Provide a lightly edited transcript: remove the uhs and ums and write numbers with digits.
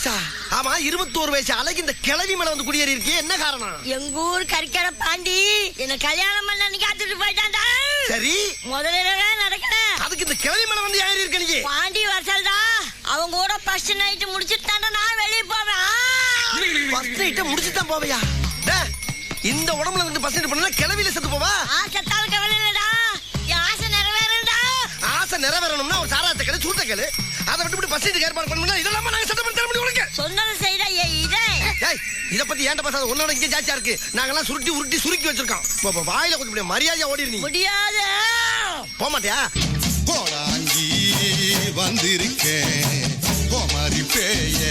வயசா? ஆமா 21 வயசு அழகு இந்த கிழவி மேல வந்து குடியேறி இருக்கே, என்ன காரணம்? எங்க ஊர் கறிக்கடை பாண்டி என்ன கல்யாணம் பண்ண அன்னைக்கு காத்துட்டு போயிட்டான்டா. சரி, முதலிரவே நடக்கல. அதுக்கு இந்த கிழவி மேல வந்து ஏறி இருக்க நீ. பாண்டி வரசல்டா, அவங்க கூட ஃபர்ஸ்ட் நைட் முடிச்சிட்டாண்டா நான் வெளிய போவேன். ஃபர்ஸ்ட் நைட் முடிச்சிட்டு தான் போவையா? டேய், இந்த உடம்புல இருந்து ஃபர்ஸ்ட் நைட் பண்ணா கிழவில செத்து போவா? ஆசைத்தால் கவலை இல்லடா, என் ஆசை நிறைவேறண்டா. ஆசை நிறைவேறணும்னா ஒரு சாராத்த கேளு, சூட்ட கேளு. அதை விட்டு ஃபர்ஸ்ட் நைட் ஏற்பாடு பண்ணனும்னா இதெல்லாம் நாங்க சத்தம் பண்ண தர முடியும் உனக்கு. சொன்னதை செய்டா இதே. ஏய், இத பத்தி ஏன்டா பேசாத? உன்னோட இங்க ஜாஸ்தியா இருக்கு. நாங்கெல்லாம் சுருட்டி சுருக்கி வச்சிருக்கோம். வாயில கொஞ்சம் மரியாதையா ஓடிரு. முடியாது. போக மாட்டியா? கோடாங்கி வந்திருக்கேன் கோமாரி பேய